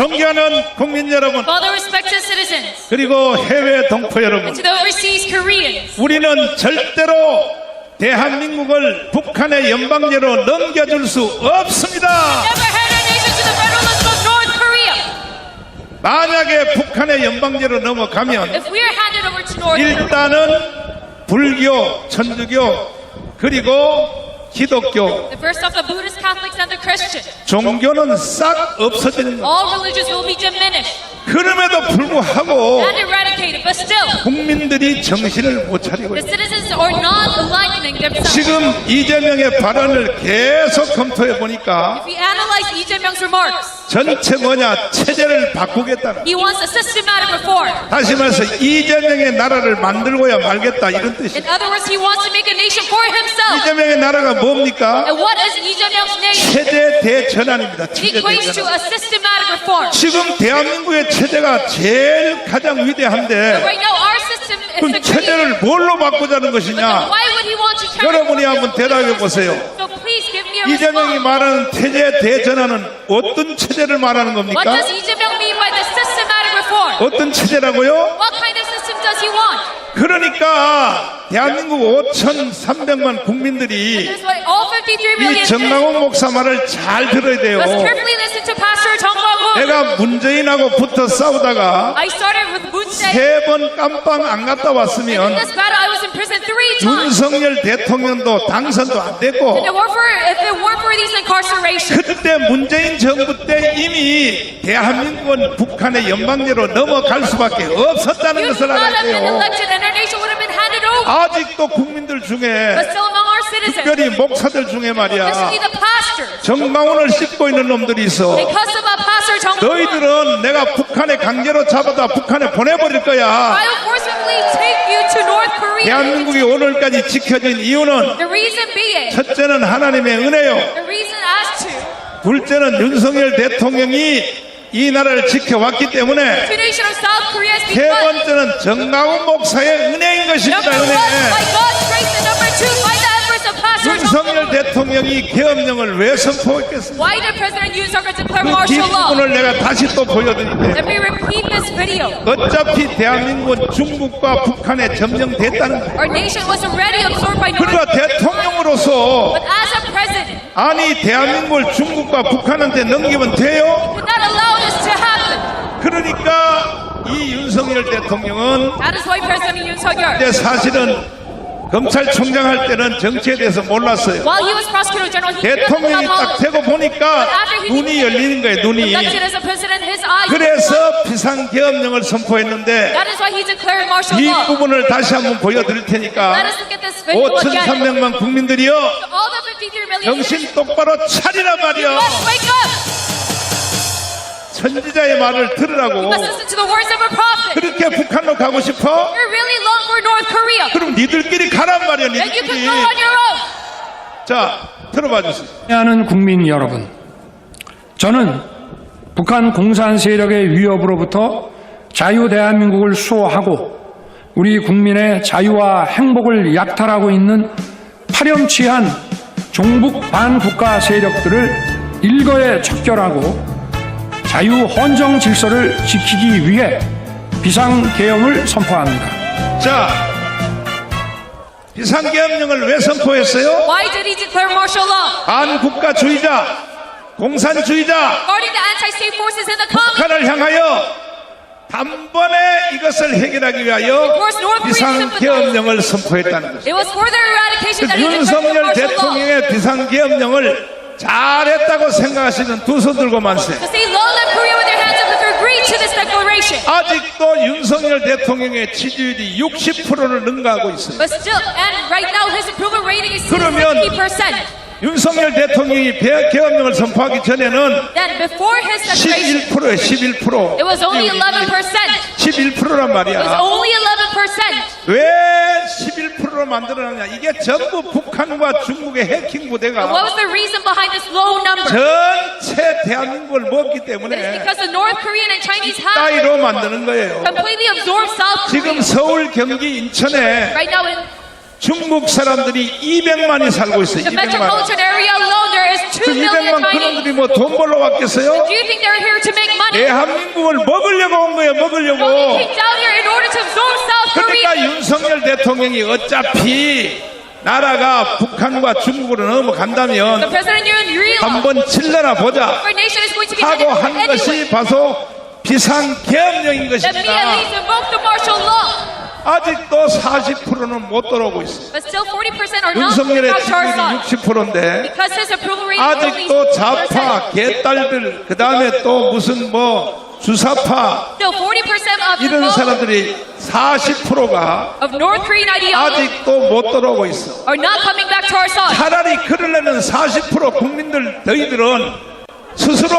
존경하는 국민 여러분, To all the respected citizens, 그리고 해외 동포 여러분, and to the overseas Koreans, 우리는 절대로 대한민국을 북한의 연방제로 넘겨줄 수 없습니다. never hand our nation to the federalism of North Korea. 만약에 북한의 연방제로 넘어가면 If we are handed over to North Korea, 일단은 불교, 천주교, 그리고 기독교, the first off the Buddhists, Catholics, and the Christians, 종교는 싹 없어지는 겁니다. all religions will be diminished 그럼에도 불구하고 and eradicated. But still, 국민들이 정신을 못 차리고 the 있습니다. citizens are not aligning themselves. 지금 이재명의 발언을 계속 검토해 보니까 If we analyze Lee Jae-myung's remarks, 전체 체제를 바꾸겠다는, he wants a systematic reform. 다시 말해서 이재명의 나라를 만들고야 말겠다 이런 In 뜻입니다. other words, he wants to make a nation for himself. 이재명의 나라가 뭡니까? And what is Lee Jae-myung's nation? 체제 대전환입니다. It 체제 equates to 대전환. a systematic reform. 지금 대한민국의 체제가 제일 가장 위대한데 Right now, our system is 그 the greatest. 체제를 뭘로 바꾸자는 But then 것이냐? why would he want to carry 여러분이 한번 대답해 보세요. So please give me a 이재명이 response. 말하는 체제 대전환은 어떤 체제를 말하는 What 겁니까? does Lee Jae-myung mean by the systematic reform? 어떤 체제라고요? What kind of system does he want? 그러니까 대한민국 5,300만 국민들이 That's why all 53 이 million 정강훈 목사 말을 잘 들어야 돼요. must carefully listen to Pastor Jung Kwang-hoon. 내가 문재인하고 붙어 싸우다가 I started with Moon Jae. 3번 깜빵 안 갔다 In 왔으면 this battle, I was in prison 3 times. 윤석열 대통령도 당선도 안 됐고 If it weren't for these incarcerations, 그때 문재인 정부 때 이미 대한민국은 북한의 연방제로 넘어갈 수밖에 없었다는 you would 것을 not 알아야 have been 돼요. elected and our nation would have been handed over. 아직도 국민들 중에 But still among our citizens, 특별히 목사들 중에 말이야 especially the pastors, 정강훈을 씹고 있는 놈들이 있어. because of Pastor Jung Kwang-hoon, 너희들은 내가 북한에 강제로 잡아다 북한에 보내버릴 거야. I will forcibly take you to North Korea. 대한민국이 오늘까지 지켜진 이유는 The reason being, 첫째는 하나님의 은혜요, the reason as to 둘째는 윤석열 대통령이 이 나라를 지켜왔기 때문에, continuation of South Korea is 세 because 번째는 정강훈 목사의 은혜인 것입니다. number one, by 은혜. God's grace, and number two, by the efforts of Pastor Jung 윤석열 Kwang-hoon. 대통령이 계엄령을 왜 선포했겠습니까? Why did President Yoon Suk-yeol declare 그 martial law? 뒷부분을 내가 다시 또 보여드릴게요. Let me repeat this video. 어차피 대한민국은 중국과 북한에 점령됐다는 거예요. Our nation was already absorbed by North 그러니까 Korea. 대통령으로서 But as a president, 아니 대한민국을 중국과 북한한테 넘기면 돼요? did not allow this to happen. 그러니까 이 윤석열 대통령은 That is why President Yoon Suk-yeol, 이제 사실은 검찰총장 할 때는 정치에 대해서 몰랐어요. while he was prosecutor general, he did not 대통령이 know 딱 되고 보니까 눈이 열리는 거예요. 눈이. elected as a president, his eyes. 그래서 비상계엄령을 선포했는데 That is why he declared martial 이 law. 부분을 다시 한번 보여드릴 Let 테니까 us look at this video again. 5,300만 국민들이요, All the 53 million 정신 똑바로 차리란 말이요. must wake up. 선지자의 말을 들으라고. Must listen to the words of a prophet. 그렇게 북한로 가고 싶어? You're really long for North Korea. 그럼 니들끼리 가란 말이야. And you can 니들끼리. go on your own. 자, 들어봐 주세요. 하는 국민 여러분, 저는 북한 공산 세력의 위협으로부터 자유 대한민국을 수호하고 우리 국민의 자유와 행복을 약탈하고 있는 파렴치한 종북 반국가 세력들을 일거에 척결하고 자유 헌정 질서를 지키기 위해 비상계엄을 선포합니다. 자, 비상계엄령을 왜 선포했어요? Why did he declare martial law? 반국가주의자, 공산주의자, Guarding the anti-state forces in the commune. 북한을 향하여 단번에 이것을 해결하기 위하여 비상계엄령을 선포했다는 것입니다. It was for their eradication that he declared 윤석열 martial law. 대통령의 비상계엄령을 잘했다고 생각하시는 두 손 들고 만세. To say, Lord, let Korea with their hands up if you agree to this declaration. 아직도 윤석열 대통령의 지지율이 60%를 능가하고 있어요. But still, and right now his approval rating is still 그러면 50%. 윤석열 대통령이 계엄령을 선포하기 전에는 Then before his declaration, 11%예요. 11%. it was only 11%. 11%란 It was 말이야. only 11%. 왜 11%로 만들어놨냐? 이게 전부 북한과 중국의 해킹 What 부대가 was the reason behind this low number? 전체 대한민국을 먹기 It is 때문에 because the North Korean and Chinese have 따위로 만드는 거예요. completely absorbed South 지금 Korea. 서울, 경기, 인천에 Right now in 중국 사람들이 200만이 살고 있어요. The 200만. metropolitan area alone, there is 2 그 million 200만 Chinese. 그놈들이 뭐 돈 벌러 왔겠어요? Do you think they're here to make money? 대한민국을 먹으려고 온 거예요. No, 먹으려고. they came down here in order to absorb South 그러니까 Korea. 윤석열 대통령이 어차피 나라가 북한과 중국으로 The 넘어간다면 president, you realize 한번 칠려나 보자 our nation is going to be 하고 taken 한 anyway. 것이 바로 비상계엄령인 Let me at 것입니다. least invoke the martial law. 아직도 40%는 못 돌아오고 있어요. But still 40% are not 윤석열의 back to our side. 지지율이 60%인데 Because his approval rate is only 아직도 60%. 좌파, 개딸들, 그 다음에 또 무슨 뭐 주사파 Still 40% of the 이런 vote 사람들이 40%가 of North Korean ideology 아직도 못 돌아오고 있어. are not coming back to our side. 차라리 그러려면 40% 국민들 너희들은 스스로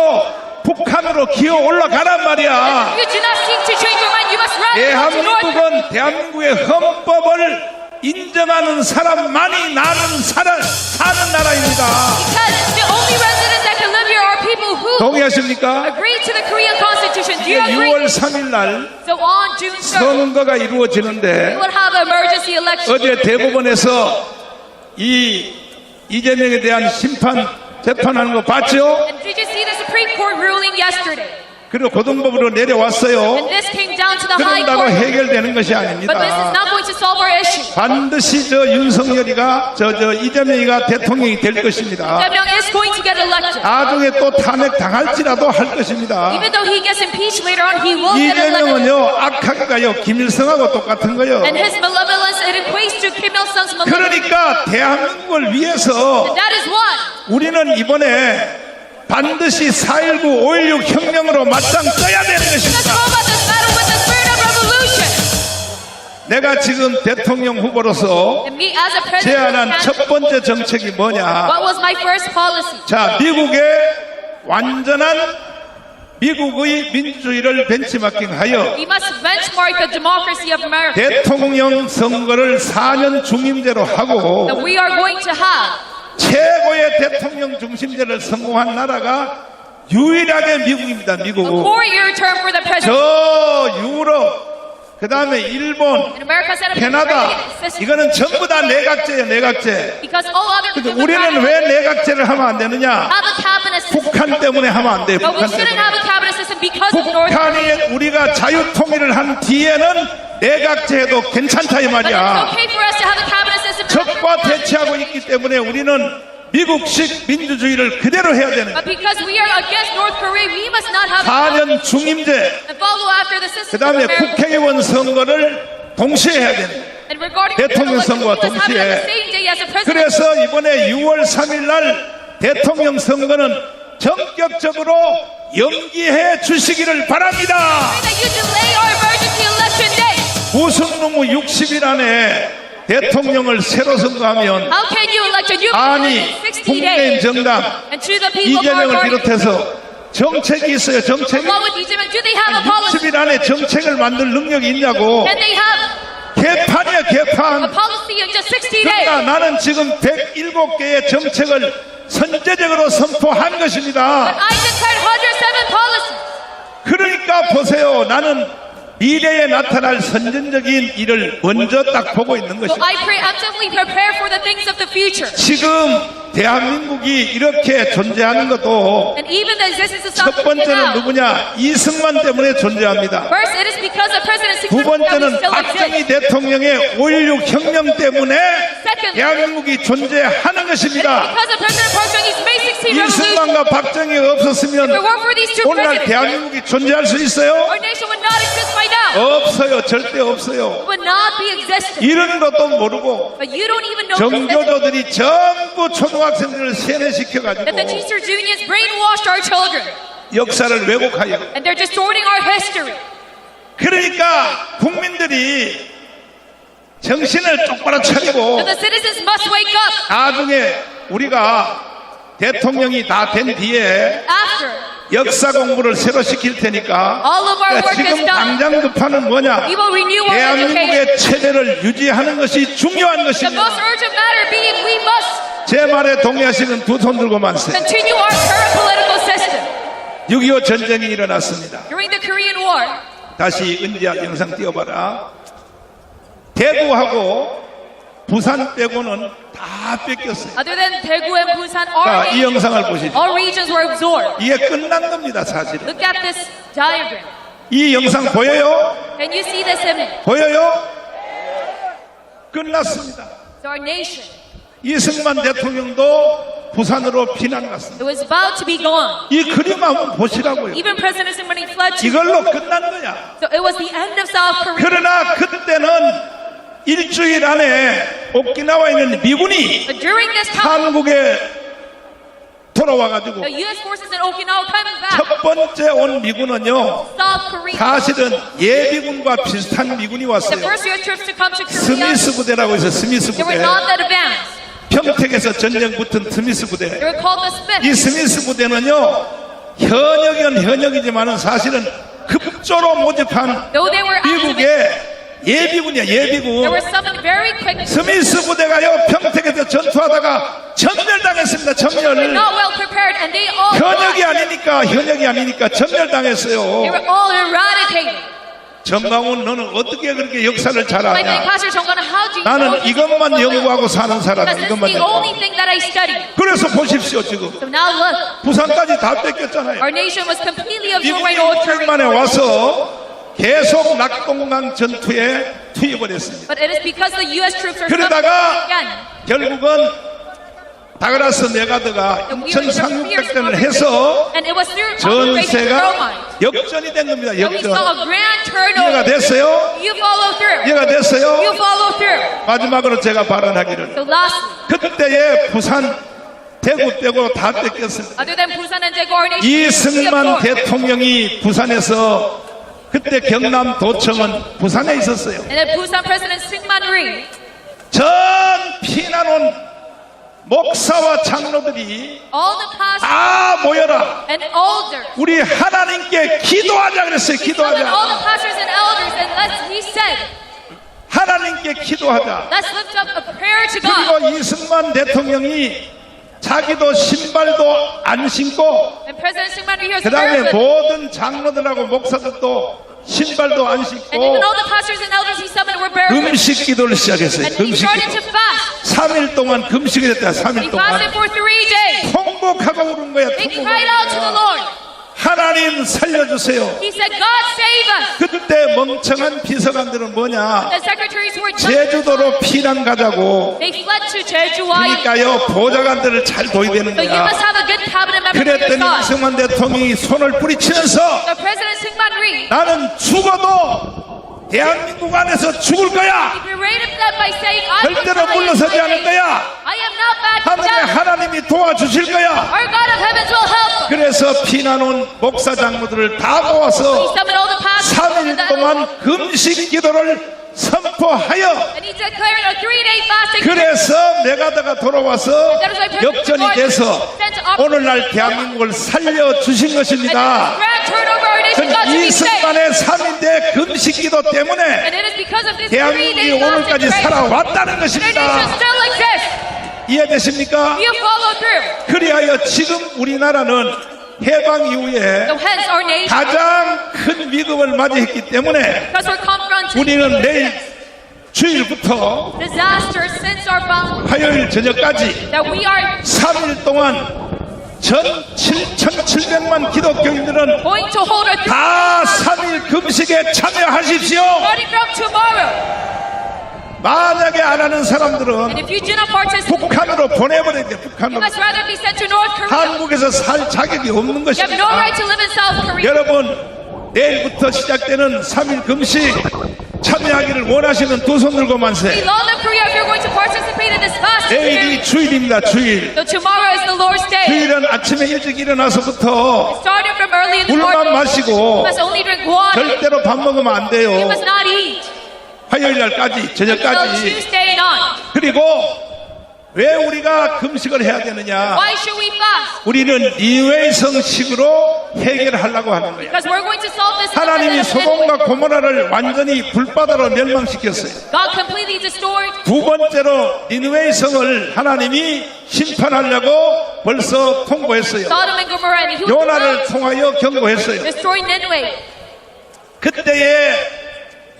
북한으로 기어 올라가란 말이야. You do not seek to change your mind. You must rise up to North Korea. 대한민국은 대한민국의 헌법을 인정하는 사람만이 사는 나라입니다. Because the only residents that can live here are people who 동의하십니까? agree to the Korean Constitution. Do you agree? 6월 3일 날 So on June 3rd, 선거가 we 이루어지는데 will have an emergency election. 어제 대법원에서 이 이재명에 대한 재판하는 거 봤죠? And did you see the Supreme Court ruling yesterday? 그리고 고등법으로 내려왔어요. And this came down to the High 그런다고 Court. 해결되는 것이 But this is 아닙니다. not going to solve our issue. 반드시 윤석열이가 이재명이가 대통령이 될 것입니다. Jae-myung is going to get elected. 나중에 또 탄핵 당할지라도 할 것입니다. Even though he gets impeached later on, he will get elected. 이재명은요 악하기가요 김일성하고 똑같은 거요. And his malevolence, it equates to Kim Il-sung's malevolence. 그러니까 대한민국을 위해서 That is why 우리는 이번에 반드시 4.19, 5.16 혁명으로 맞짱 떠야 되는 let's 것입니다. go about this battle with the spirit of revolution. 내가 지금 대통령 후보로서 And me as a president, 제안한 첫 번째 정책이 뭐냐? what was my first policy? 자, 미국의 완전한 미국의 민주주의를 벤치마킹하여 We must benchmark the democracy of America. 대통령 선거를 4년 중임제로 하고 That we are going to have 최고의 대통령 중심제를 성공한 나라가 유일하게 미국입니다. a 미국. 4-year term for the president. 저 유럽, 그 다음에 일본, And America set up a 캐나다, great system. 이거는 전부 다 내각제예요. 내각제. Because all other 근데 countries 우리는 왜 내각제를 하면 안 되느냐? have a cabinet system. 북한 때문에 하면 안 돼요. But we 북한 shouldn't 때문에. have a cabinet system because of North Korea. 북한이 우리가 자유통일을 한 뒤에는 내각제해도 괜찮다 이 But it's 말이야. okay for us to have a cabinet system. 적과 대치하고 있기 때문에 우리는 미국식 민주주의를 그대로 해야 되는 But because we are against North Korea, we must not have a 4년 중임제, and follow after the 그 system of 다음에 America. 국회의원 선거를 동시에 해야 되는 거예요. And regarding 대통령 the 선거와 election, we must have it on the 동시에. same day as the president. 그래서 이번에 6월 3일 날 대통령 선거는 전격적으로 연기해 주시기를 바랍니다. That you delay our emergency election day. 무슨 놈의 60일 안에 대통령을 새로 선거하면 How can you elect a new 아니 president in 60 국민의힘 days? 정당 And to the people of our 이재명을 party, 비롯해서 정책이 있어요. 정책이 along with Lee Jae-myung, do they have a policy? 60일 안에 정책을 만들 능력이 있냐고. Can they have 개판이야 a 개판. policy in just 60 days? 그러니까 나는 지금 107개의 정책을 선제적으로 선포한 것입니다. I declared 107 policies. 그러니까 보세요. 나는 미래에 나타날 선전적인 일을 먼저 딱 보고 있는 So 것입니다. I preemptively prepare for the things of the future. 지금 대한민국이 이렇게 존재하는 것도 And even the existence of 첫 South Korea 번째는 now. 누구냐? 이승만 때문에 존재합니다. First, it is because of President 두 Sukh that we 번째는 still 박정희 exist. 대통령의 5.16 혁명 때문에 Second, 대한민국이 존재하는 it is 것입니다. because of President Park Chung-hee's May 16 revolution. 이승만과 박정희가 없었으면 If it weren't for these two 오늘날 presidents, 대한민국이 존재할 수 있어요? our nation would not exist by now. 없어요. 절대 없어요. It would not be existent. 이런 것도 모르고 But you don't even know this, 정교조들이 전부 초등학생들을 that the 세뇌시켜가지고 teachers unions brainwashed our children. 역사를 왜곡하여. And they're distorting our history. 그러니까 국민들이 정신을 똑바로 차리고 So the citizens must wake up 나중에 우리가 대통령이 다 된 뒤에 after 역사 공부를 새로 시킬 테니까 all of our work 지금 is done. 당장 급하는 뭐냐? We will renew our education. 대한민국의 체제를 유지하는 것이 중요한 The most 것입니다. urgent matter being we must 제 말에 동의하시는 두 손 들고 만세. continue our current political system. 6.25 전쟁이 일어났습니다. During the Korean War, 다시 은지야 영상 띄워봐라. 대구하고 부산 빼고는 다 뺏겼어요. Other than Daegu and Busan, 자, 이 영상을 보시죠. all regions were absorbed. 이게 끝난 겁니다, 사실은. Look at this diagram. 이 영상 보여요? Can you see this image? 보여요? 끝났습니다. So our nation, 이승만 대통령도 부산으로 피난 갔습니다. it was about to be gone. 이 그림 한번 보시라고요. Even President Syngman fled to. 이걸로 끝난 거야. So it was the end of South Korea. 그러나 그때는 일주일 안에 오키나와에 있는 미군이 But during this time, 한국에 돌아와가지고 the U.S. forces in Okinawa coming back, 첫 번째 온 미군은요, South Korea. 사실은 예비군과 비슷한 미군이 The 왔어요. first U.S. troops to come to Korea, 스미스 부대라고 해서 스미스 they were 부대. not that advanced. 평택에서 전쟁 붙은 스미스 부대. They were called the 이 Smiths. 스미스 부대는요, 현역은 현역이지만은 사실은 급조로 모집한 Though they were active, 미국의 예비군이야, they 예비군. were summoned very quickly. 스미스 부대가요, 평택에서 전투하다가 전멸당했습니다. They were 전멸을. not well prepared, and they all 현역이 died. 아니니까 They 전멸당했어요. were all eradicated. 정강훈, 너는 어떻게 그렇게 역사를 잘 Like 아냐? Pastor Jonggan, how do you know 나는 this? 이것만 연구하고 사는 사람이야. Because this is 이것만 the 연구하고. only thing that I studied. 그래서 보십시오, 지금. So now look, 부산까지 다 뺏겼잖아요. our nation was completely absorbed 미국이 by North 6년 Korea. 만에 와서 계속 낙동강 전투에 투입을 했습니다. But it is because the U.S. troops are summoned 그러다가 again. 결국은 다그라스 메가드가 And we were 인천 under fierce 상륙작전을 해서 And it was through Operation 전세가 Promite. 역전이 된 겁니다. And we saw 역전. a grand 이해가 turnover. 됐어요? You follow through. 이해가 You 됐어요? follow through. 마지막으로 제가 발언하기를, So lastly, 그때의 부산, 대구 빼고 다 뺏겼습니다. other than Busan and Daegu, our nation was completely 이승만 absorbed. 대통령이 부산에서, 그때 경남도청은 부산에 있었어요. And then Busan President Syngman Rhee, 전 피난 온 목사와 장로들이 all the pastors 다 모여라. and elders, 우리 하나님께 기도하자 그랬어요. he summoned all 기도하자. the pastors and elders, and he said, 하나님께 기도하자. let's lift up a prayer to God. 그리고 이승만 대통령이 자기도 신발도 안 신고, And President Syngman Rhee was 그 다음에 barefoot. 모든 장로들하고 목사들도 신발도 안 And 신고 even all the pastors and elders he summoned were barefoot. 금식 기도를 시작했어요. And he 금식 started to 기도. fast. 3일 동안 금식을 했다. He 3일 동안. fasted for 3 days. 통곡하고 울은 거야. He cried out to the Lord. 하나님 살려주세요. He said, God save us. 그때 멍청한 비서관들은 뭐냐? The secretaries were done. 제주도로 피난 가자고. They fled to Jeju Island. 그러니까요, 보좌관들을 잘 둬야 되는 So you 거야. must have a good cabinet member for your 그랬더니 son. 이승만 대통령이 손을 뿌리치면서 So President Syngman Rhee, 나는 죽어도 대한민국 안에서 죽을 거야. he berated them by saying, I will 절대로 die in 물러서지 my 않을 faith. 거야. I am not back 하늘의 down. 하나님이 도와주실 거야. Our God of heavens will help us. 그래서 피난 온 목사 장로들을 다 He 모아서 summoned all the pastors 3일 and 동안 금식 기도를 선포하여, he declared a 3-day fasting. 그래서 메가드가 돌아와서 역전이 돼서 오늘날 대한민국을 살려주신 And 것입니다. grand turnover our nation got to be saved. 이승만의 3일대 금식 기도 때문에 And it is because of this 대한민국이 3-day fasting 오늘까지 prayer 살아왔다는 our 것입니다. nation still exists. 이해되십니까? You follow through. 그리하여 지금 우리나라는 해방 이후에 So hence our nation, 가장 큰 위급을 맞이했기 때문에 because we're confronted 우리는 내일 주일부터 disaster since our founding, 화요일 저녁까지 that we are 3일 동안 전 7,700만 기독교인들은 going to hold a 3-day 다 fast 3일 금식에 참여하십시오. starting from tomorrow. 만약에 안 하는 사람들은 And if you do not participate, 북한으로 보내버려야 돼. you 북한으로. must rather be sent to North Korea. 한국에서 살 자격이 없는 You have no 것입니다. right to live in South Korea. 여러분, 내일부터 시작되는 3일 금식 참여하기를 원하시는 두 손 들고 만세. Belong to Korea if you're going to participate in this fast. 내일이 주일입니다. 주일. So tomorrow is the Lord's day. 주일은 아침에 일찍 일어나서부터 Starting from early in the 물만 morning, 마시고 you must only drink water. 절대로 밥 먹으면 안 You 돼요. must not eat 화요일 날까지, until 저녁까지. Tuesday on. 그리고 왜 우리가 금식을 해야 되느냐? Why should we fast? 우리는 니웨성식으로 해결하려고 하는 거야. Because we're going to solve this in the 하나님이 method of Nineveh. 소돔과 고모라를 완전히 불바다로 멸망시켰어요. God completely destroyed. 두 번째로 니느웨의 성을 하나님이 심판하려고 벌써 통보했어요. Sodom and Gomorrah, and he 요나를 will 통하여 경고했어요. destroy Nineveh. 그때에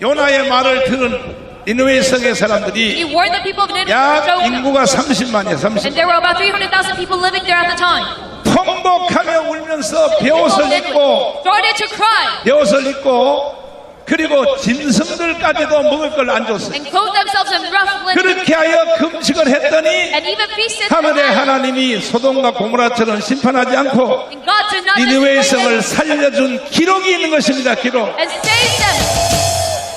요나의 말을 들은 니느웨 성의 He 사람들이 warned the people of Nineveh 약 to Jonah. 인구가 30만이야. 30만. And there were about 300,000 people living there at the time. 통곡하며 울면서 베옷을 입고 Started to cry 베옷을 입고 그리고 짐승들까지도 먹을 걸 안 줬어요. and clothed themselves in rough linen 그렇게 하여 금식을 했더니 and even feasted. 하늘의 하나님이 소돔과 고모라처럼 심판하지 않고 And God did not 니느웨 destroy them 성을 살려준 기록이 있는 것입니다. 기록. and saved them.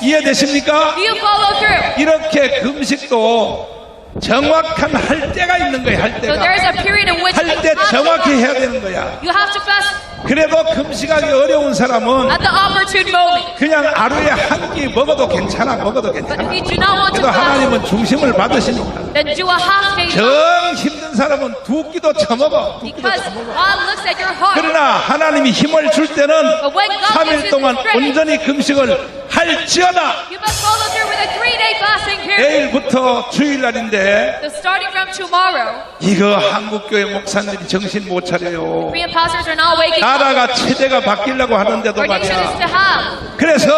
이해되십니까? Do you follow through? 이렇게 금식도 정확한 할 때가 있는 거예요. 할 So 때가. there is a period in which 할 때 you have to 정확히 fast. 해야 되는 거야. You have to fast 그래도 금식하기 어려운 사람은 at the opportune moment. 그냥 하루에 한 끼 먹어도 괜찮아. 먹어도 But 괜찮아. if you do not want to 그래도 fast, 하나님은 중심을 받으시니까. then do a half day fast. 정 힘든 사람은 두 끼도 처먹어. 두 끼도 Because 처먹어. God looks at your heart. 그러나 하나님이 힘을 줄 때는 But when God gives 3일 you 동안 strength, 온전히 금식을 할지어다. you must follow through with a 3-day fasting period. 내일부터 주일날인데 So starting from tomorrow, 이거 한국교회 목사님들이 정신 못 차려요. Korean pastors are not waking up. 나라가 체제가 바뀌려고 하는데도 Our nation is 말이야. to have 그래서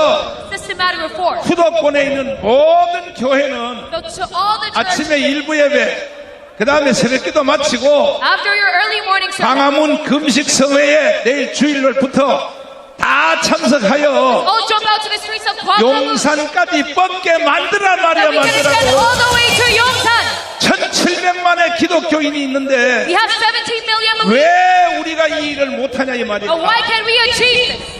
systematic reform. 수도권에 있는 모든 교회는 So to all the churches, 아침에 일부 예배, 그 다음에 새벽기도 마치고 after your early morning service, 광화문 금식성회에 내일 주일날부터 다 참석하여 all jump out to the streets of Gwanghwamun. 용산까지 뻗게 만들란 말이야. And we can extend 만들라고. all the way to Yongsan. 1700만의 기독교인이 있는데 We have 17 million believers. 왜 우리가 이 일을 못하냐 이 말이야. But why can't we achieve this?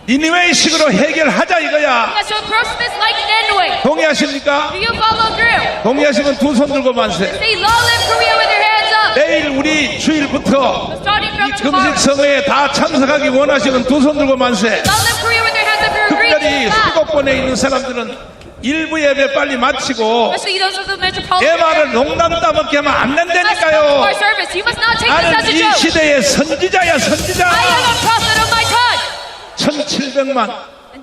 니느웨식으로 해결하자 이거야. Because so Christmas like Nineveh. 동의하십니까? Do you follow through? 동의하시면 두 손 들고 만세. Say, long live Korea with your hands up. 내일 우리 주일부터 Starting from 이 tomorrow. 금식성회에 다 참석하기 원하시면 두 손 들고 만세. Long live Korea with your hands up. You're agreeing 특별히 to that. 수도권에 있는 사람들은 일부 예배 빨리 마치고 Especially those of the 내 metropolitan 말을 area. 농담 따먹게 하면 안 Let's come to 된다니까요. our service. You must not take this 나는 as a 이 joke. 시대의 선지자야 선지자. I am a prophet of my time. 1700만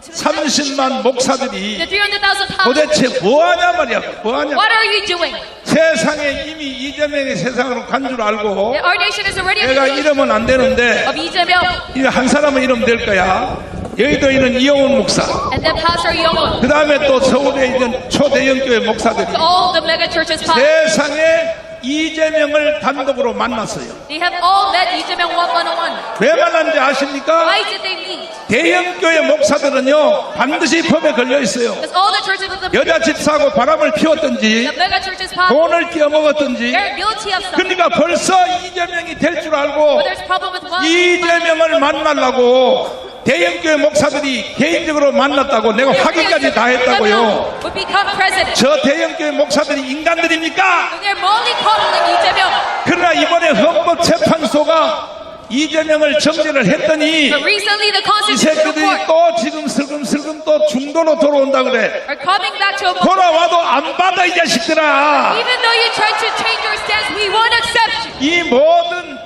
30만 목사들이 The 300,000 pastors. 도대체 뭐하냐 말이야. 뭐하냐. What are you doing? 세상에 이미 이재명이 세상으로 간 줄 알고 Our nation is already a 내가 nation 이러면 안 되는데 of Lee Jae-myung 이 한 사람은 이러면 될 거야. 여의도에 있는 이영훈 목사, and then Pastor Young. 그 다음에 또 서울에 있는 초대형 교회 목사들이 All the mega churches pastors. 세상에 이재명을 단독으로 만났어요. They have all met Lee Jae-myung one-on-one. 왜 만났는지 아십니까? Why did they meet? 대형 교회 목사들은요 반드시 법에 걸려 있어요. Because all the churches of the 여자 집사하고 바람을 피웠든지 mega churches pastors, 돈을 띄어먹었든지 they're guilty of something. 그러니까 벌써 이재명이 될 줄 알고 But there's problem with money. 이재명을 만나려고 대형교회 목사들이 개인적으로 만났다고 내가 확인까지 다 했다고요. Would become president. 저 대형교회 목사들이 인간들입니까? They're mollycoddling Lee Jae-myung. 그러나 이번에 헌법재판소가 이재명을 정죄를 했더니 But recently, the 이 Constitutional 새끼들이 Court 또 지금 슬금슬금 또 중도로 돌아온다 그래. are coming back to a 돌아와도 안 받아 이 자식들아. even though you try to change your stance, we won't accept you. 이 모든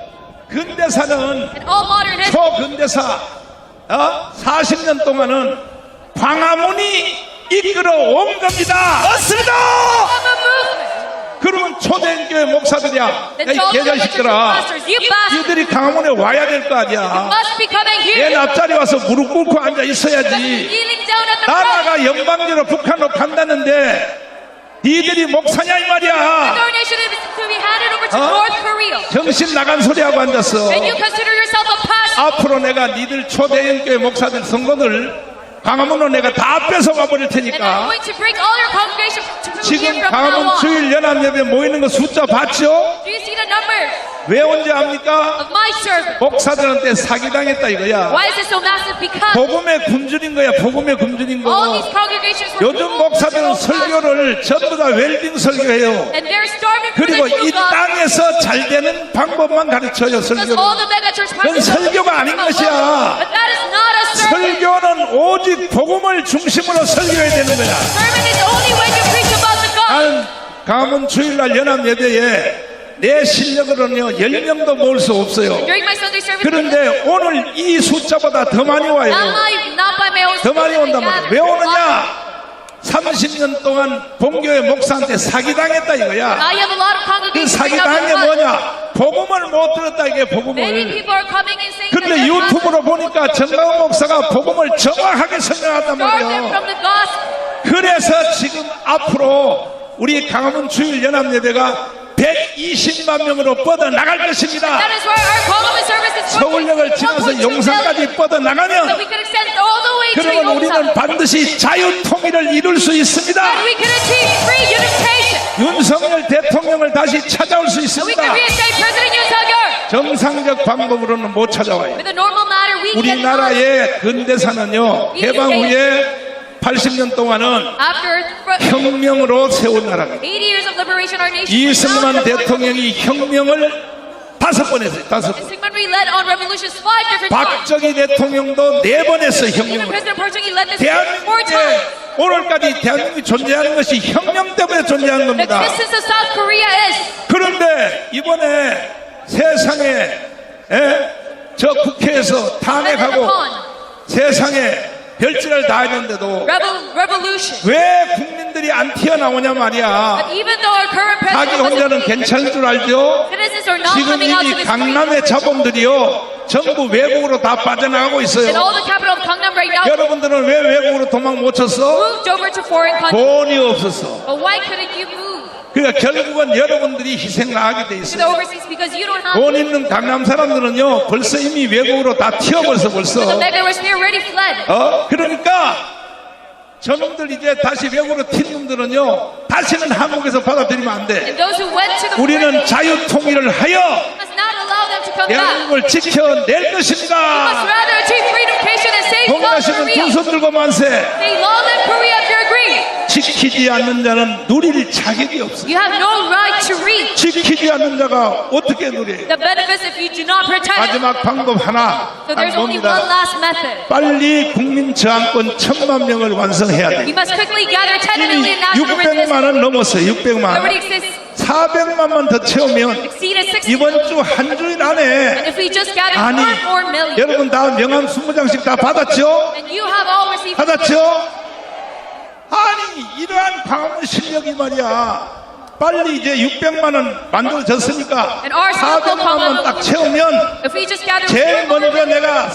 근대사는 And all modern history, 초근대사 40년 동안은 광화문이 이끌어온 겁니다. 맞습니다. of a movement. 그러면 초대교회 목사들이야. Then 야, 이 all the mega church 개자식들아. pastors, you bastards, 이들이 강화문에 와야 될 거 아니야. must be coming 내 here. 앞자리 와서 무릎 꿇고 앉아 있어야지. Kneeling down at the cross. 나라가 영방제로 북한으로 간다는데 니들이 목사냐 이 말이야. Our nation is to be handed over to North Korea. 정신 나간 소리하고 앉았어. And you consider yourself a pastor. 앞으로 내가 니들 초대형교회 목사들 선거를 광화문으로 내가 다 뺏어가 버릴 And I'm 테니까 going to bring all your congregation to here 지금 from now 광화문 on. 주일 연합 예배 모이는 거 숫자 봤죠? Do you see the numbers 왜 언제 합니까? of my service? 목사들한테 사기당했다 이거야. Why is it so massive? Because 복음의 굶주린 거야. 복음의 굶주린 all 거. these congregations were 요즘 목사들은 설교를 전부 다 웰빙 설교해요. and they're starving for 그리고 the 이 true God. 땅에서 잘 되는 방법만 가르쳐요. Because 설교를. all the mega church 그건 pastors 설교가 아닌 것이야. But that is not a sermon. 설교는 오직 복음을 중심으로 설교해야 되는 거야. Sermon is only when you preach about the God. 나는 강화문 주일날 연합 예배에 내 실력으로는요 10명도 모을 수 없어요. During my Sunday service, 그런데 오늘 이 숫자보다 더 많이 와요. not by my own 더 많이 strength, 온단 말이야. I 왜 gather. 오느냐? 30년 동안 본교회 목사한테 사기당했다 이거야. I have a lot of 그 congregations. 사기당한 게 뭐냐? 복음을 못 들었다 이게 Many 복음을. people are coming and saying that 근데 they're 유튜브로 보니까 정강훈 목사가 복음을 정확하게 설명한단 starve them 말이야. from the gospel. 그래서 지금 앞으로 우리 강화문 주일연합예배가 120만 명으로 뻗어나갈 것입니다. That is why our Parliament service is 서울역을 지나서 용산까지 so 뻗어나가면 we can extend all the way to 그러면 우리는 Yongsan. 반드시 자유통일을 이룰 수 있습니다. And we can achieve free unification. 윤석열 대통령을 다시 찾아올 수 And we 있습니다. can reinstate President Yoon Suk-yeol. 정상적 방법으로는 못 찾아와요. With a normal matter, we can 우리나라의 근대사는요, 개방 후에 80년 동안은 after 혁명으로 세운 나라입니다. 80 years of liberation, our nation 이승만 대통령이 혁명을 5번 했어요. 5번. Syngman Rhee led on revolutions 5 different times. 박정희 대통령도 4번 했어요. Even 혁명을. President Park Chung-hee led this 4 대한민국에 times. 오늘까지 대한민국이 존재하는 것이 혁명 때문에 존재하는 The 겁니다. existence of South Korea is. 그런데 이번에 세상에 저 국회에서 탄핵하고 세상에 별짓을 다 했는데도 Revolution. 왜 국민들이 안 튀어나오냐 말이야. But even though our current 자기 president 혼자는 was 괜찮을 줄 알죠? citizens are not 지금 coming out to 이미 the 강남의 streets. 자본들이요 전부 외국으로 다 빠져나가고 In 있어요. all the capital of Gangnam right now 여러분들은 왜 외국으로 도망 못 쳤어? moved over to foreign countries. 돈이 없었어. But why couldn't you move 그러니까 결국은 여러분들이 희생하게 돼 to the 있어요. overseas because you don't have 돈 있는 강남 사람들은요 벌써 이미 외국으로 다 튀어버렸어 the 벌써. beggars? They already fled. 그러니까 저놈들 이제 다시 외국으로 튄 놈들은요 다시는 한국에서 받아들이면 안 돼. And those who went to the 우리는 자유통일을 하여 must not allow them to come back. 대한민국을 지켜낼 We must 것입니다. rather achieve freedom, patience, and save South 동의하시면 Korea. 두 손 들고 만세. Say, long live Korea if you agree. 지키지 않는 자는 누릴 자격이 없어. You have no right to reach 지키지 않는 자가 어떻게 누려? the benefits if you do not protect. 마지막 방법 하나 So 딱 there's only one 봅니다. last method. 빨리 국민 저항권 1000만 명을 완성해야 We 돼. must quickly gather 10 이미 million national 600만 resistance. 원 넘었어요. 600만. Already exists, 400만만 더 채우면 exceeded 60. 이번 주 한 주일 안에 And if we just gather 아니 4 million, 여러분 다 명함 20장씩 다 받았죠? and you have all received 받았죠? 아니 이러한 강한 실력이 말이야 빨리 이제 600만 원 만들어졌으니까 And our 400만 원 딱 채우면 if we just gather 제일 4 먼저 million, 내가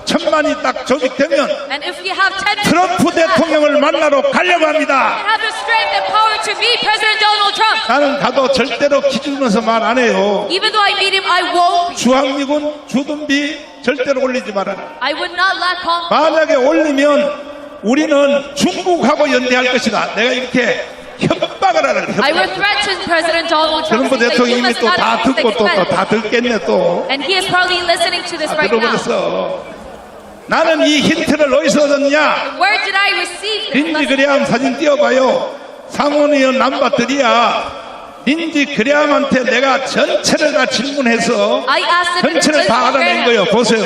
1000만이 딱 조직되면 and if we have 10 트럼프 million, 대통령을 만나러 가려고 합니다. have the strength and power to meet President Donald Trump. 나는 가도 절대로 기죽으면서 말 안 해요. Even though I meet him, I won't. 주한미군 주둔비 절대로 올리지 말아라. I would not lack confidence. 만약에 올리면 우리는 중국하고 연대할 것이다. 내가 이렇게 협박을 하라. I will 협박. threaten President Donald Trump. 트럼프 saying that 대통령이 you 이미 must 또 not 다 abuse the 듣고 또 defense. 다 듣겠네 또. And he is probably listening to this 다 right now. 들어버렸어. 나는 이 힌트를 어디서 얻었냐? Where did I receive this? 린지 그레함 사진 띄워봐요. 상원의원 남바들이야. 린지 그레함한테 내가 전체를 다 질문해서 I asked him 전체를 다 알아낸 Graham, 거예요. 보세요.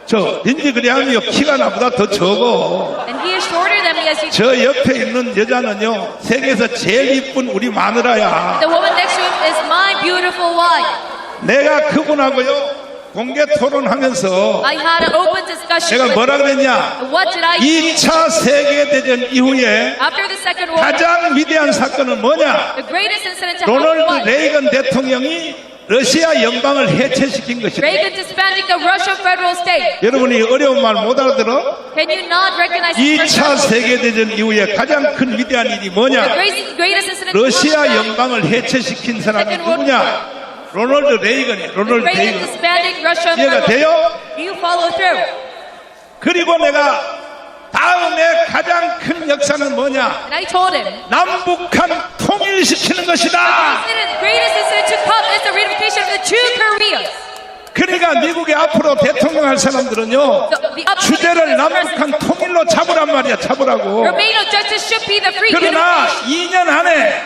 저 린지 그레함이요 키가 나보다 더 적어. and he is shorter than me, as you. 저 옆에 있는 여자는요 세계에서 제일 이쁜 우리 마누라야. The woman next to him is my beautiful wife. 내가 그분하고요 공개 토론하면서 I had an open discussion. 내가 with 뭐라 him. 그랬냐? What did I say? 2차 세계대전 이후에 After the Second World War, 가장 위대한 사건은 뭐냐? the greatest incident to happen 로널드 was 레이건 대통령이 러시아 연방을 해체시킨 것이다. Reagan disbanding the Russian federal state. 여러분이 어려운 말 못 알아들어? Can you not recognize the first 2차 세계대전 이후에 가장 큰 위대한 일이 The 뭐냐? greatest incident 러시아 was 연방을 해체시킨 사람이 누구냐? 로널드 레이건이. 로널드 Reagan 레이건. disbanding Russian 이해가 federal 돼요? state. Do you follow through? 그리고 내가 다음에 가장 큰 역사는 뭐냐? And I told him, 남북한 통일시키는 것이다. greatest incident to come is the reunification of the two Koreas. 그러니까 미국의 앞으로 대통령 할 사람들은요 The upcoming 주제를 president, 남북한 통일로 잡으란 말이야. 잡으라고. your main objective should be the free 그러나 unification. 2년 안에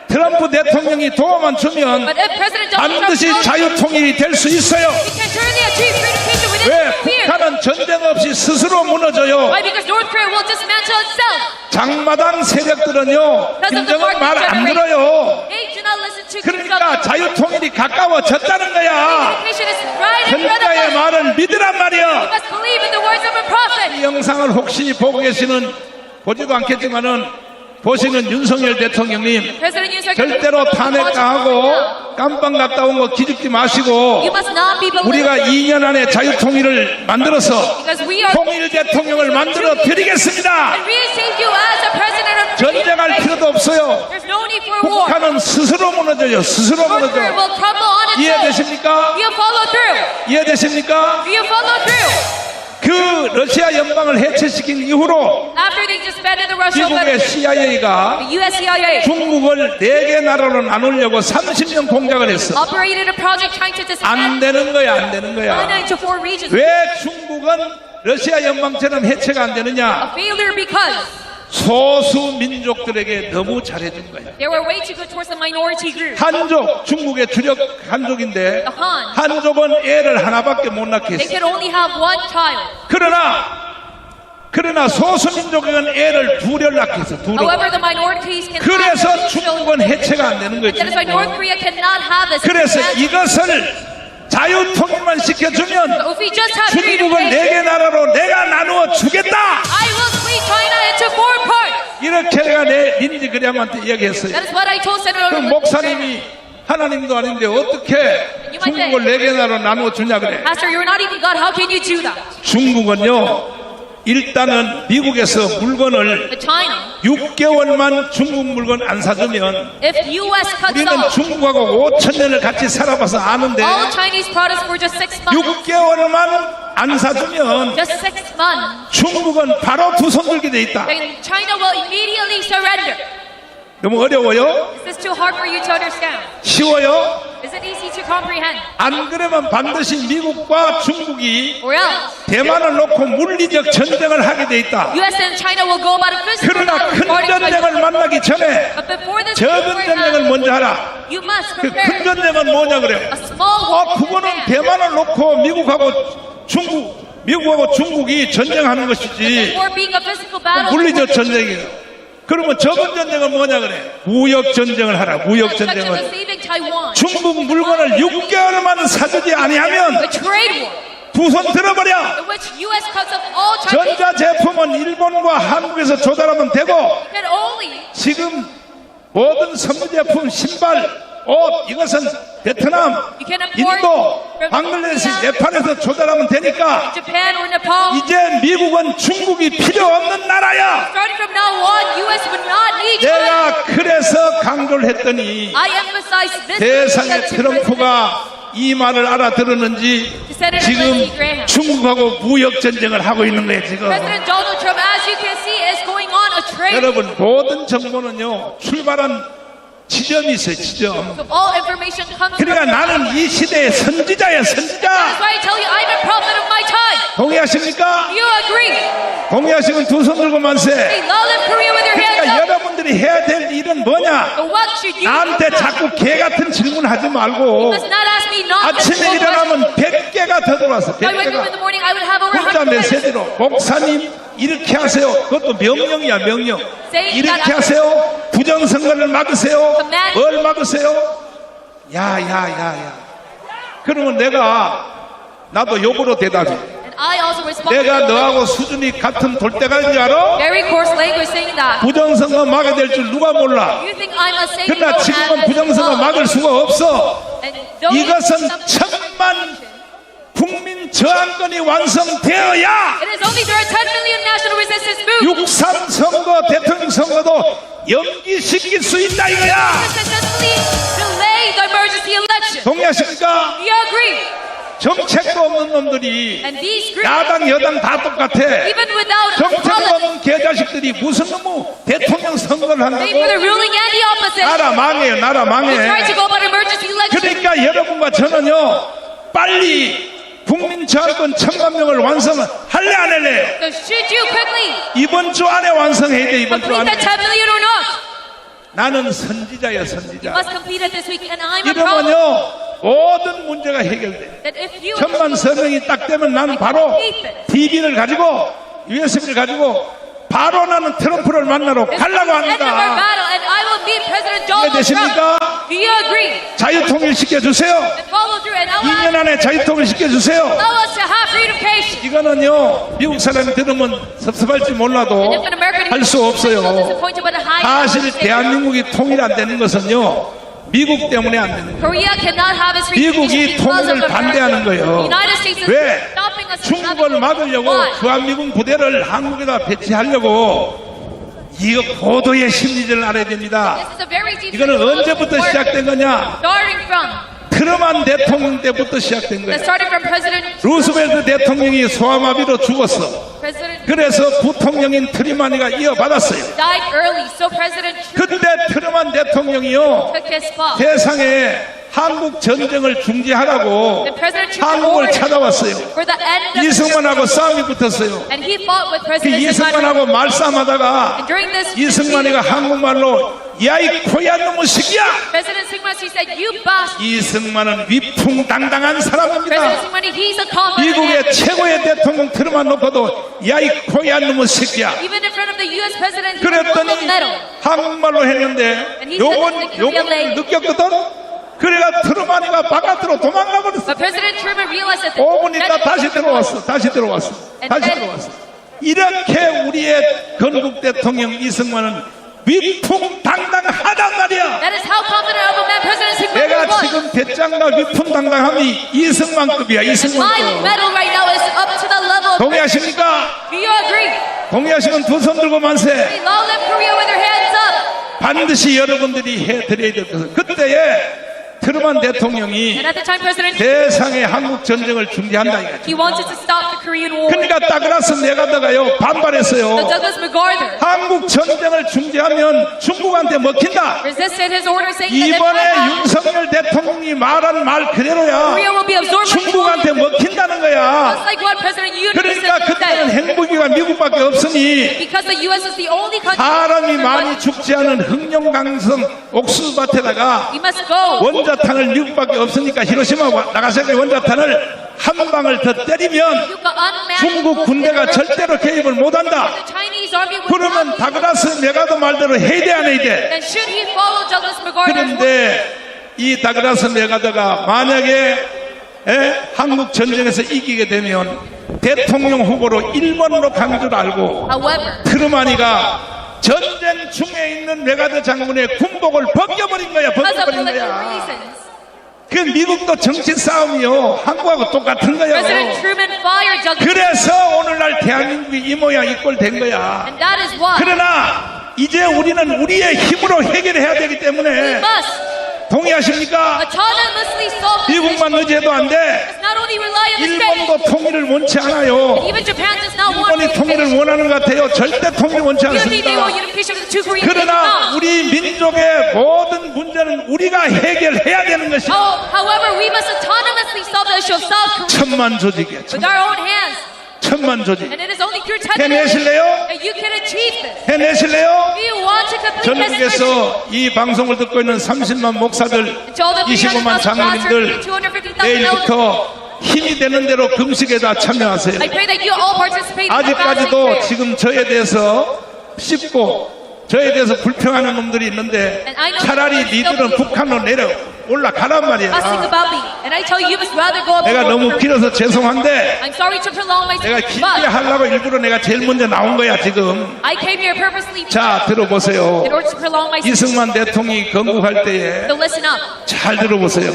트럼프 대통령이 도움만 주면 But if President Donald Trump 반드시 knows 자유통일이 될 수 있어요. we can surely achieve reunification within 왜 2 years. 북한은 전쟁 없이 스스로 무너져요. Why? Because North Korea will dismantle itself. 장마당 세력들은요 김정은 말 안 들어요. They do not listen to 그러니까 자유통일이 가까워졌다는 거야. Reunification is right in front of 선자의 us. 말을 믿으란 We 말이야. must believe in the words of a prophet. 이 영상을 혹시 보고 계시는 보지도 않겠지만은 보시는 윤석열 대통령님 President Yoon Suk-yeol, 절대로 탄핵당하고 깜빵 갔다 온 거 기죽지 마시고 you must not be 우리가 belligerent 2년 안에 자유통일을 만들어서 because we are 통일 대통령을 만들어 드리겠습니다. and reinstate you as a president of 전쟁할 필요도 없어요. There's no need for war. 북한은 스스로 무너져요. 스스로 North 무너져. Korea will crumble on its own. 이해되십니까? Do you follow through? 이해되십니까? Do you follow through? 그 러시아 연방을 해체시킨 이후로 After they disbanded the Russian 미국의 government, CIA가 the US CIA 중국을 4개 나라로 나누려고 30년 공작을 했어. operated a project trying to 안 disband 되는 거야, 안 되는 China 거야. into 4 regions. 왜 중국은 러시아 연방처럼 해체가 안 되느냐? A failure because 소수 민족들에게 너무 잘해준 거야. they were way too good towards the minority group. 한족, 중국의 주력 한족인데 The Han. 한족은 애를 하나밖에 못 낳게 They 했어. could only have one child. 그러나 소수민족은 애를 둘을 낳게 했어. 둘을. However, the minorities can have 그래서 two 중국은 children. 해체가 안 되는 거지. That is why North Korea cannot have this. 그래서 advantage. 이것을 자유통일만 시켜주면 If we just have freedom, 중국을 4개 나라로 내가 나누어 주겠다. I will split China into 4 parts. 이렇게 내가 내 린지 그리함한테 이야기했어요. That is what I told Senator 그 목사님이 하나님도 아닌데 어떻게 중국을 4개 나라로 나누어 주냐 그래. Pastor, you're not even God. How can you do that? 중국은요 일단은 미국에서 물건을 But China, 6개월만 중국 물건 안 사주면 if US cuts 우리는 off 중국하고 5,000년을 같이 살아봐서 아는데 all Chinese products for just 6 months, 6개월만 안 사주면 just 6 months, 중국은 바로 두 손 들게 돼 있다. then China will immediately surrender. 너무 어려워요? Is this too hard for you to understand? 쉬워요? Is it easy to comprehend? 안 그러면 반드시 미국과 중국이 Or else, 대만을 놓고 물리적 전쟁을 하게 돼 있다. US and China will go about a physical 그러나 battle 큰 regarding 전쟁을 Taiwan. 만나기 전에 But before this 적은 war 전쟁을 happens, 먼저 하라. you must 그 큰 prepare 전쟁은 뭐냐 그래? a small war. 그거는 대만을 놓고 미국하고 중국이 전쟁하는 것이지 Before being a physical battle, 물리적 전쟁이에요. 그러면 적은 전쟁은 뭐냐 그래? 무역 전쟁을 하라. 무역 such as 전쟁을. saving Taiwan. 중국 물건을 6개월만 사주지 아니하면 A trade war 두 손 들어버려. in which US cuts off all Chinese 전자 제품은 일본과 한국에서 조달하면 되고 can only 지금 모든 선물 제품, 신발, 옷 이것은 베트남, you can import 인도, from 방글라데시, Korea, 네팔에서 조달하면 되니까 Japan or Nepal. 이제 미국은 중국이 필요 없는 나라야. Starting from now on, US would not need China. 내가 그래서 강조를 했더니 I emphasize this 세상의 to 트럼프가 이 말을 알아들었는지 지금 중국하고 무역 전쟁을 하고 있는 거예요 지금. President Donald Trump, as you can see, is going on a trade. 여러분 모든 정보는요 출발한 지점이 있어요 지점. So all information comes from. 그러니까 나는 이 시대의 선지자야 That's 선지자. why I tell you, I'm a prophet of my time. 동의하십니까? Do you agree? 동의하시면 두 손 들고 만세. Hey, love Korea with your hands 그러니까 up. 여러분들이 해야 될 일은 뭐냐? But what should you 나한테 do? 자꾸 개 같은 질문 하지 You 말고 must not ask me not 아침에 questions. 일어나면 100개가 더 들어왔어. If I wake up 100개가. in the morning, I would have over 문자 100 메시지로 목사님 이렇게 하세요. 그것도 명령이야 명령. 이렇게 하세요. 부정선거를 막으세요. 뭘 막으세요? 야야야야. 그러면 나도 욕으로 대답해. And I also respond. 내가 너하고 수준이 같은 돌대가인 줄 알아? Very coarse language saying that. 부정선거 막아야 될 줄 누가 몰라. You think I'm a saint? 그러나 지금은 부정선거 막을 수가 없어. 이것은 1,000만 국민 저항권이 완성되어야 It is only through a 10 million national resistance movement 6.3 선거 대통령 선거도 연기시킬 수 있다 이거야. to successfully delay the emergency election. 동의하십니까? Do you agree? 정책도 없는 놈들이 And these groups, 야당 여당 다 똑같아. even without a 정책도 policy, 없는 개자식들이 무슨 놈의 대통령 선거를 they 한다고? for the ruling and the opposite. 나라 망해요 나라 They try 망해. to go about emergency election. 그러니까 여러분과 저는요 빨리 국민 저항권 1,000만 명을 완성을 할래 안 할래? So should you quickly 이번 주 안에 완성해야 돼 이번 주 complete 안에. that 10 million or not? 나는 선지자야 You 선지자. must complete it this week. And I'm a prophet 이러면요 모든 문제가 해결돼. that if you 1,000만 서명이 딱 되면 나는 바로 TV를 가지고 USB를 가지고 바로 나는 트럼프를 만나러 This is 가려고 the end of our 합니다. battle, and I will meet President Donald 이해되십니까? Trump. Do you agree? 자유통일 시켜주세요. And follow through, and I will 2년 안에 자유통일 시켜주세요. allow us to have freedomcation. 이거는요, 미국 사람이 들으면 섭섭할지 몰라도 And if an American 할 수 is 없어요. disappointed by the high 사실 대한민국이 통일 안 되는 것은요, 미국 때문에 안 되는 거예요. Korea cannot have its 미국이 freedom because of 통일을 반대하는 America. 거예요. The United States is 왜? stopping us from 중국을 having 막으려고 Why? 주한미군 부대를 한국에다 배치하려고 이거 고도의 심리전을 알아야 됩니다. This is a very deep 이거는 psychological 언제부터 war, 시작된 거냐? starting from 트루먼 대통령 때부터 시작된 거예요. starting from President 루스벨트 대통령이 소아마비로 죽었어. President 그래서 부통령인 트루먼이가 이어받았어요. died early, so President Truman 그때 트루먼 대통령이요, took his spot. 세상에 한국 전쟁을 중지하라고 And President Truman 한국을 ordered 찾아왔어요. for the end of 이승만하고 싸움이 붙었어요. and he fought with 그 President 이승만하고 Truman. 말싸움하다가 And during this 이승만이가 한국말로 야이 코야 놈의 새끼야. President Syngman, he said, "You bastard." 이승만은 위풍당당한 President 사람입니다. Syngman, he's a confident man. 미국의 최고의 대통령 틀어만 놓고도 야이 코야 놈의 새끼야. Even in front of the U.S. President, he was full of 그랬더니 metal. 한국말로 했는데 요건 느꼈거든. 그래가 트루먼이가 바깥으로 도망가 버렸어. But President Truman realized that 5분 있다 다시 들어왔어. 이렇게 우리의 건국 대통령 이승만은 위풍당당하단 말이야. that is how confident of a man President Syngman 내가 was. 지금 대장과 위풍당당함이 이승만급이야. My 이승만급. metal right now is up to the level of. 동의하십니까? Do you agree? 동의하시면 두 손 들고 만세. We all live Korea with their hands up. 반드시 여러분들이 해드려야 될 것은, 그때에 트루먼 대통령이 And at the time, President 세상에 한국 전쟁을 중지한다 이거지. he wanted to stop the Korean War. 그러니까 다그라스 메가더가요 The 반발했어요. Douglas MacArthur 한국 전쟁을 중지하면 중국한테 먹힌다. resisted his order, saying that 이번에 if 윤석열 대통령이 말한 말 그대로야. Korea will be absorbed by 중국한테 Korea, 먹힌다는 거야. just like what President Yoon 그러니까 그때는 said. 행복이가 미국밖에 없으니 Because the U.S. is the only country. 사람이 많이 죽지 않은 흑룡강성 옥수수밭에다가 We must go. 원자탄을 미국밖에 없으니까 히로시마 나가사키 원자탄을 한 방을 더 때리면 You got unmanned 중국 군대가 절대로 개입을 못한다. The Chinese army will 그러면 not be- 다그라스 메가더 말대로 해야 돼 안 해야 돼? Then should he follow Douglas MacArthur's word? 그런데 이 다그라스 메가더가 만약에 한국 전쟁에서 이기게 되면 대통령 후보로 1번으로 간 줄 알고 However, 트루먼이가 전쟁 중에 있는 메가더 장군의 군복을 벗겨버린 거야. because of 벗겨버린 political 거야. reasons, 그 미국도 정치 싸움이요. 한국하고 똑같은 President 거예요. Truman fired Douglas, 그래서 오늘날 대한민국이 이 모양 이 꼴 된 거야. and that is why 그러나 이제 우리는 우리의 힘으로 해결해야 되기 we 때문에 must 동의하십니까? autonomously solve this issue. 미국만 의지해도 안 돼. Let's not only rely on the States, 일본도 통일을 원치 않아요. even Japan does not want 일본이 통일을 unification. 원하는 것 같아요. 절대 통일 원치 You think they want 않습니다. unification of the two Korean 그러나 states? 우리 민족의 모든 문제는 우리가 해결해야 되는 것이 Oh, however, we must autonomously solve the issue of South Korea 천만 조직이야. with our own hands. 천만 조직. And it is only through tenderness 해내실래요? that you can achieve this. 해내실래요? If you want to complete this mission, 전국에서 이 방송을 듣고 있는 30만 목사들, to all the 25만 300,000 장로님들, pastors, 250,000 elders, 내일부터 힘이 되는 대로 금식에 다 참여하세요. I pray that you all participate in the fasting 아직까지도 prayer. 지금 저에 대해서 씹고 저에 대해서 불평하는 놈들이 있는데 And I know 차라리 that there are 니들은 still 북한으로 내려 올라가란 Asking 말이야. about me, and I tell you, you must rather go up 내가 to 너무 North Korea. 길어서 죄송한데 I'm sorry to prolong my 내가 speech, 길게 but 하려고 일부러 내가 제일 먼저 나온 거야 지금. I came here purposely 자 들어보세요. in order to prolong my speech. 이승만 대통령이 건국할 때에 So listen up. 잘 들어보세요.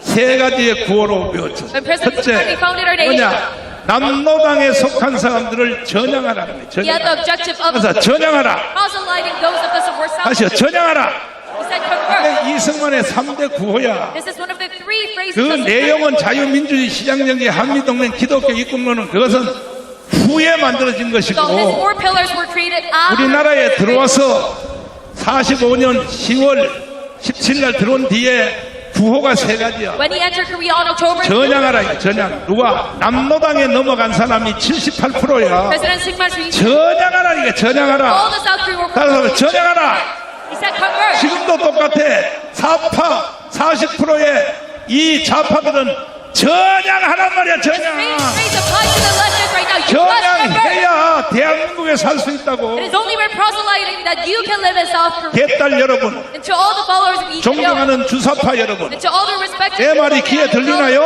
세 가지의 구호로 외웠죠. When President 첫째, Kennedy founded our nation, 뭐냐? 남노당에 속한 사람들을 전향하라는 거예요. he had the 전향. objective of 그래서 전향하라. proselyting those of us who were South. 다시요. 전향하라. He said convert. 이승만의 3대 구호야. This is one of the three phrases 그 of the 내용은 자유민주주의 시장정치 한미동맹 기독교 입국론은 그것은 후에 만들어진 So his 것이고 four pillars were created after 우리나라에 들어와서 45년 10월 17일 날 들어온 뒤에 구호가 세 가지야. when he entered Korea on October. 전향하라. 이거 전향. 누가 남노당에 넘어간 사람이 78%야. President Syngman Rhee, 전향하라. 이게 all 전향하라. the South Korea were 따라서 전향하라. He said convert. 지금도 똑같아. 사파 40%의 이 좌파들은 전향하란 말이야. 전향. Same phrase applies to the leftists right now. You must convert. 전향해야 대한민국의 미국에 살 수 있다고. It is only by proselyting that you can live in South Korea. 개딸 여러분, And to all the followers of Lee Jae-myung, 존경하는 주사파 여러분, and to all the respected 내 말이 귀에 들리나요?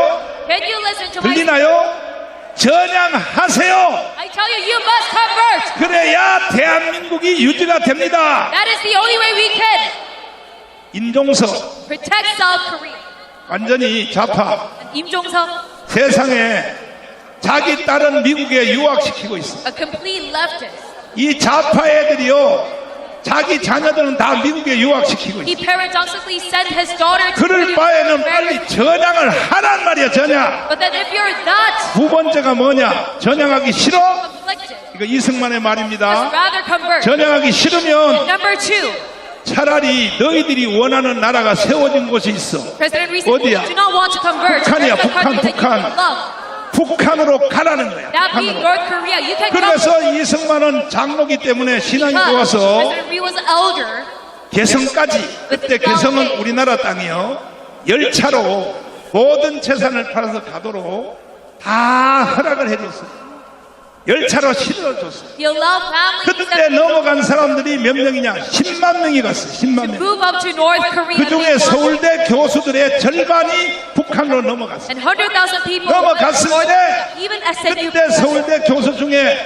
can you listen to my 들리나요? 전향하세요. I tell you, you must convert. 그래야 대한민국이 유지가 됩니다. That is the only way we can 임종석 protect South Korea. 완전히 좌파, And Im Jong-seok, 세상에 자기 딸은 미국에 유학시키고 있어. a complete leftist. 이 좌파 애들이요, 자기 자녀들은 다 미국에 유학시키고 He 있어. paradoxically sent his daughter to 그럴 Korea. 바에는 빨리 전향을 하란 말이야. 전향. But then if you're that 두 번째가 뭐냐? 전향하기 싫어? conflicted, 이거 이승만의 just 말입니다. rather convert. 전향하기 싫으면 Number two, 차라리 너희들이 원하는 나라가 세워진 곳이 있어. President Lee said, 어디야? you do not want to convert. 북한이야, There's a country that you 북한. love. 북한으로 가라는 거야. That being 북한으로. North Korea, you can come. 그래서 이승만은 장로기 때문에 신앙이 Because 좋아서 President Lee was elder. 개성까지, 그때 개성은 우리나라 땅이요, 열차로 모든 재산을 팔아서 가도록 다 허락을 해줬어요. 열차로 실어줬어요. He allowed families 그때 넘어간 사람들이 몇 명이냐? 10만 명이 갔어요. 10만 명. move up to North Korea. 그 중에 서울대 교수들의 절반이 북한으로 넘어갔어요. And 100,000 people 넘어갔을 went to North 때 Korea, even SNU. 그때 서울대 교수 중에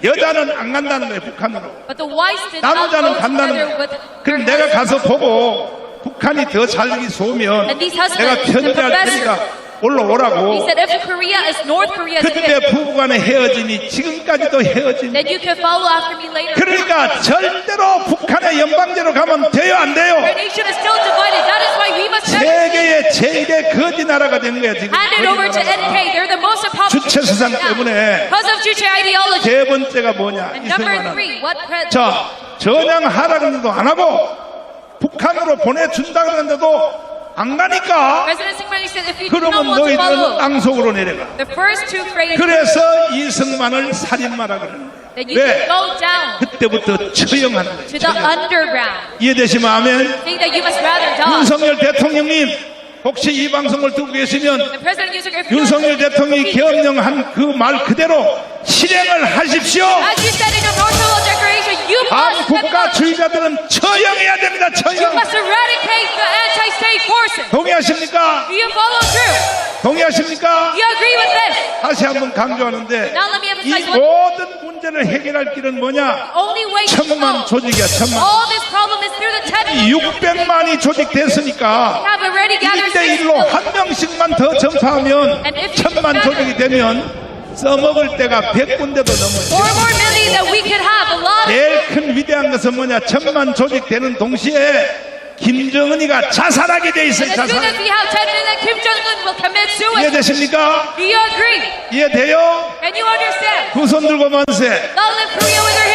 여자는 안 간다는 거예요. 북한으로. But the whites did not 남자는 go 간다는 together 거예요. with 그럼 their 내가 husbands. 가서 보고 북한이 더 살기 좋으면 And these husbands, 내가 the 편지할 테니까 professor, He 올라오라고. said, if Korea is North Korea's 그때 image, 부부간의 헤어짐이 지금까지도 헤어짐. then you can follow after me later. 그러니까 절대로 북한의 연방제로 가면 돼요, 안 돼요? Our nation is still divided. That is why we must 세계의 제1의 거지 나라가 된 거야 지금. hand it over to NK. They're the most powerful. 주체 수상 때문에. Because of Juche ideology. 세 번째가 뭐냐? And number 이승만은 three, what 자, 전향하라는 데도 안 하고 북한으로 보내준다 그러는데도 안 가니까 President Syngman said, if you do not 그러면 want to 너희들은 follow 땅속으로 내려가. the first two phrases, 그래서 이승만을 살인마라 그러는 거예요. then you 왜? can go down 그때부터 처형하는 거예요. to the underground. 이해되시면 아멘. Think that you must rather die. 윤석열 대통령님 혹시 이 방송을 듣고 계시면 And President Yoon Suk, if you 윤석열 대통령이 계엄령한 그 말 그대로 실행을 하십시오. as you said in your North Pole Declaration, you must 반국가주의자들은 처형해야 됩니다. you 처형. must eradicate the anti-state forces. 동의하십니까? Do you follow through? 동의하십니까? Do you agree with this? 다시 한번 강조하는데 Now let me 이 emphasize what 모든 문제를 해결할 길은 뭐냐? only way to 천만 solve 조직이야. 천만. all this problem is through the 10 600만이 조직됐으니까 have already gathered 1대1로 한 명씩만 더 전파하면 천만 조직이 되면 써먹을 때가 100군데도 넘어요. 4 more million that we could have. A lot of 제일 큰 위대한 것은 뭐냐? 천만 조직되는 동시에 김정은이가 자살하게 돼 있어요. and as soon 자살. as we have 10 million, Kim Jong-un will commit suicide. 이해되십니까? Do you agree? 이해돼요? Can you understand? 두 손 들고 만세. Now live Korea with your